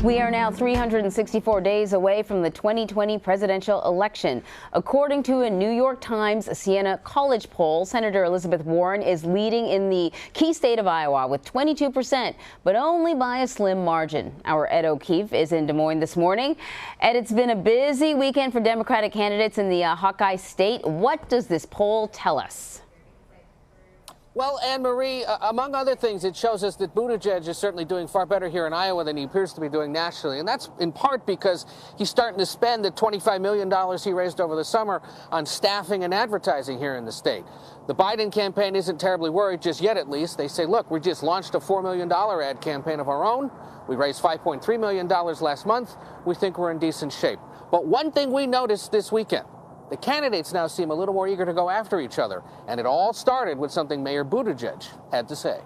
We are now 364 days away from the 2020 presidential election. According to a New York Times Siena college poll, Senator Elizabeth Warren is leading in the key state of Iowa with 22%, but only by a slim margin. Our Ed O'Keefe is in Des Moines this morning. Ed, it's been a busy weekend for Democratic candidates in the Hawkeye state. What does this poll tell us? Well, Anne-Marie, among other things, it shows us that Buttigieg is certainly doing far better here in Iowa than he appears to be doing nationally. And that's in part because he's starting to spend the $25 million he raised over the summer on staffing and advertising here in the state. The Biden campaign isn't terribly worried just yet, at least. They say, look, we just launched a $4 million ad campaign of our own. We raised $5.3 million last month. We think we're in decent shape. But one thing we noticed this weekend, the candidates now seem a little more eager to go after each other, and it all started with something Mayor Buttigieg had to say.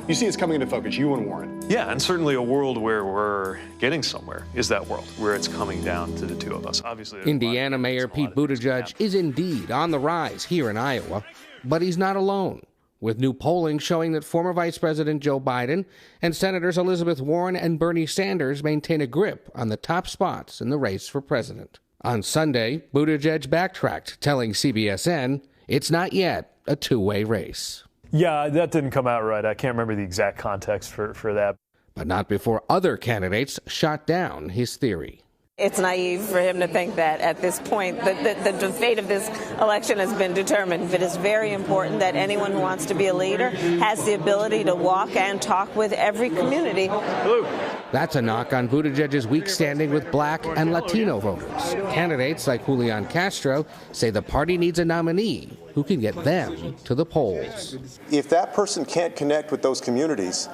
You see it's coming into focus, you and Warren. Yeah, and certainly a world where we're getting somewhere is that world, where it's coming down to the two of us. Obviously, Indiana Mayor Pete Buttigieg is indeed on the rise here in Iowa, but he's not alone, with new polling showing that former Vice President Joe Biden and Senators Elizabeth Warren and Bernie Sanders maintain a grip on the top spots in the race for president. On Sunday, Buttigieg backtracked, telling CBSN it's not yet a two-way race. Yeah, that didn't come out right. I can't remember the exact context for that. But not before other candidates shot down his theory. It's naive for him to think that at this point the fate of this election has been determined. It is very important that anyone who wants to be a leader has the ability to walk and talk with every community. Hello. That's a knock on Buttigieg's weak standing with Black and Latino voters. Candidates like Julian Castro say the party needs a nominee who can get them to the polls. If that person can't connect with those communities,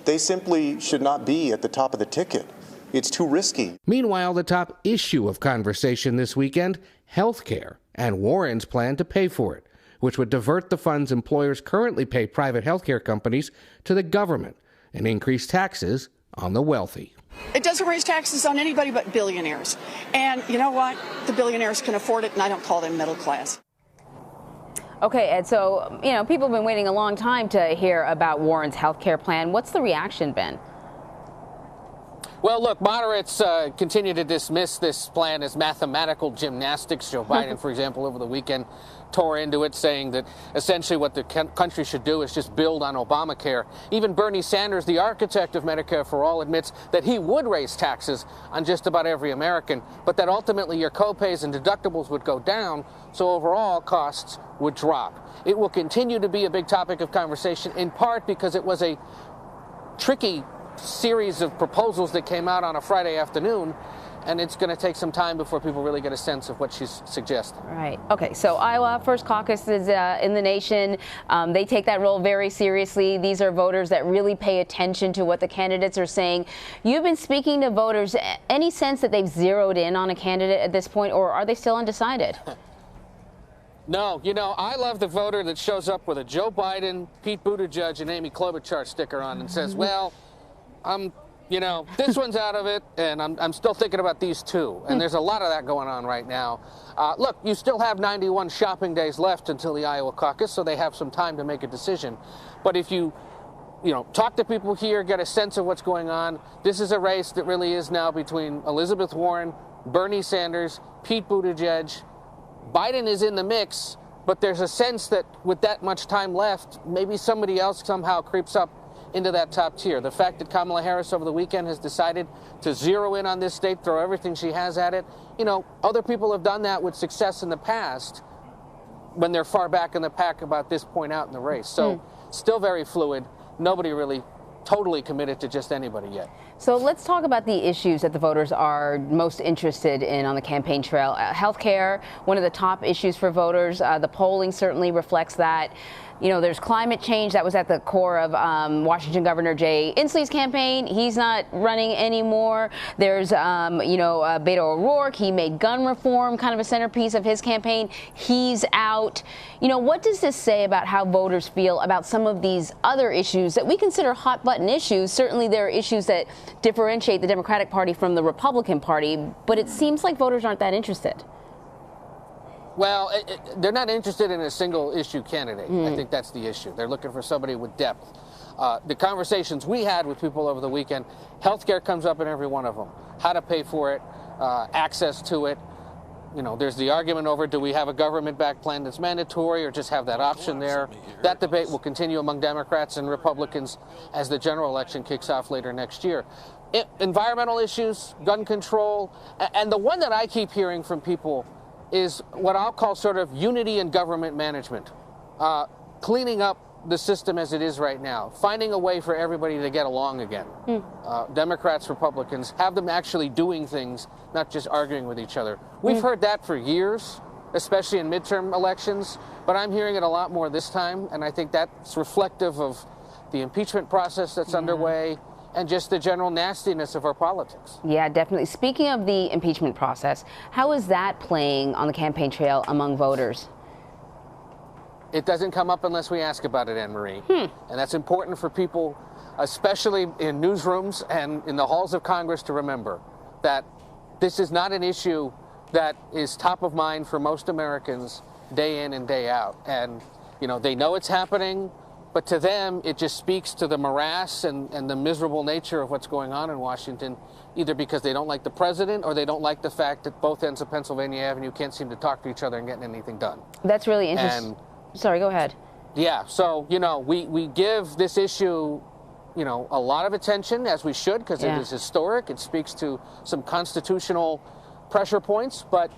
they simply should not be at the top of the ticket. It's too risky. Meanwhile, the top issue of conversation this weekend, health care, and Warren's plan to pay for it, which would divert the funds employers currently pay private health care companies to the government and increase taxes on the wealthy. It doesn't raise taxes on anybody but billionaires. And you know what? The billionaires can afford it, and I don't call them middle class. Okay, Ed, so, people have been waiting a long time to hear about Warren's health care plan. What's the reaction been? Well, look, moderates continue to dismiss this plan as mathematical gymnastics. Joe Biden, for example, over the weekend tore into it, saying that essentially what the country should do is just build on Obamacare. Even Bernie Sanders, the architect of Medicare for All, admits that he would raise taxes on just about every American, but that ultimately your copays and deductibles would go down, so overall costs would drop. It will continue to be a big topic of conversation, in part because it was a tricky series of proposals that came out on a Friday afternoon, and it's going to take some time before people really get a sense of what she's suggesting. Right. Okay. So Iowa, first caucus is in the nation. They take that role very seriously. These are voters that really pay attention to what the candidates are saying. You've been speaking to voters. Any sense that they've zeroed in on a candidate at this point, or are they still undecided? No, I love the voter that shows up with a Joe Biden, Pete Buttigieg, and Amy Klobuchar sticker on and says, well, this one's out of it, and I'm still thinking about these two. And there's a lot of that going on right now. Look, you still have 91 shopping days left until the Iowa caucus, so they have some time to make a decision. But if you talk to people here, get a sense of what's going on, this is a race that really is now between Elizabeth Warren, Bernie Sanders, Pete Buttigieg. Biden is in the mix, but there's a sense that with that much time left, maybe somebody else somehow creeps up into that top tier. The fact that Kamala Harris over the weekend has decided to zero in on this state, throw everything she has at it, other people have done that with success in the past when they're far back in the pack about this point out in the race. So still very fluid. Nobody really totally committed to just anybody yet. So let's talk about the issues that the voters are most interested in on the campaign trail. Healthcare, one of the top issues for voters. The polling certainly reflects that. There's climate change that was at the core of Washington Governor Jay Inslee's campaign. He's not running anymore. There's, Beto O'Rourke. He made gun reform kind of a centerpiece of his campaign. He's out. What does this say about how voters feel about some of these other issues that we consider hot button issues? Certainly there are issues that differentiate the Democratic Party from the Republican Party, but it seems like voters aren't that interested. Well, they're not interested in a single issue candidate. I think that's the issue. They're looking for somebody with depth. The conversations we had with people over the weekend, healthcare comes up in every one of them. How to pay for it, access to it. You know, there's the argument over, do we have a government-backed plan that's mandatory or just have that option there? That debate will continue among Democrats and Republicans as the general election kicks off later next year. Environmental issues, gun control, and the one that I keep hearing from people is what I'll call sort of unity in government management. Cleaning up the system as it is right now, finding a way for everybody to get along again. Democrats, Republicans, have them actually doing things, not just arguing with each other. We've heard that for years, especially in midterm elections, but I'm hearing it a lot more this time, and I think that's reflective of the impeachment process that's underway and just the general nastiness of our politics. Yeah, definitely. Speaking of the impeachment process, how is that playing on the campaign trail among voters? It doesn't come up unless we ask about it, Anne-Marie. And that's important for people, especially in newsrooms and in the halls of Congress, to remember that this is not an issue that is top of mind for most Americans day in and day out. And, you know, they know it's happening, but to them, it just speaks to the morass and the miserable nature of what's going on in Washington, either because they don't like the president or they don't like the fact that both ends of Pennsylvania Avenue can't seem to talk to each other and get anything done. That's really interesting. Sorry, go ahead. Yeah, so, you know, we give this issue, you know, a lot of attention, as we should, because it is historic. It speaks to some constitutional pressure points, but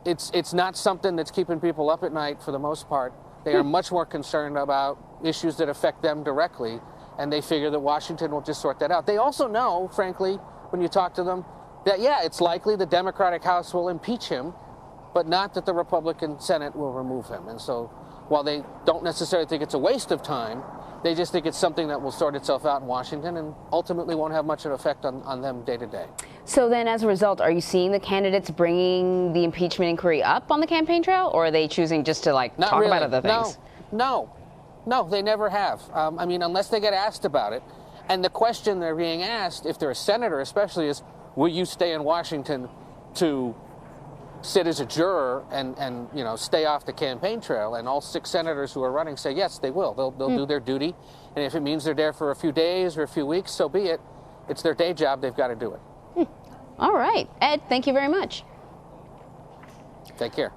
it's not something that's keeping people up at night for the most part. They are much more concerned about issues that affect them directly, and they figure that Washington will just sort that out. They also know, frankly, when you talk to them, that, yeah, it's likely the Democratic House will impeach him, but not that the Republican Senate will remove him. And so while they don't necessarily think it's a waste of time, they just think it's something that will sort itself out in Washington and ultimately won't have much of an effect on them day to day. So then, as a result, are you seeing the candidates bringing the impeachment inquiry up on the campaign trail, or are they choosing just to, like, talk about other things? No, they never have. I mean, unless they get asked about it. And the question they're being asked, if they're a senator especially, is, will you stay in Washington to sit as a juror and you know, stay off the campaign trail? And all 6 senators who are running say yes, they will. They'll do their duty, and if it means they're there for a few days or a few weeks, so be it. It's their day job. They've got to do it. All right, Ed, thank you very much. Take care.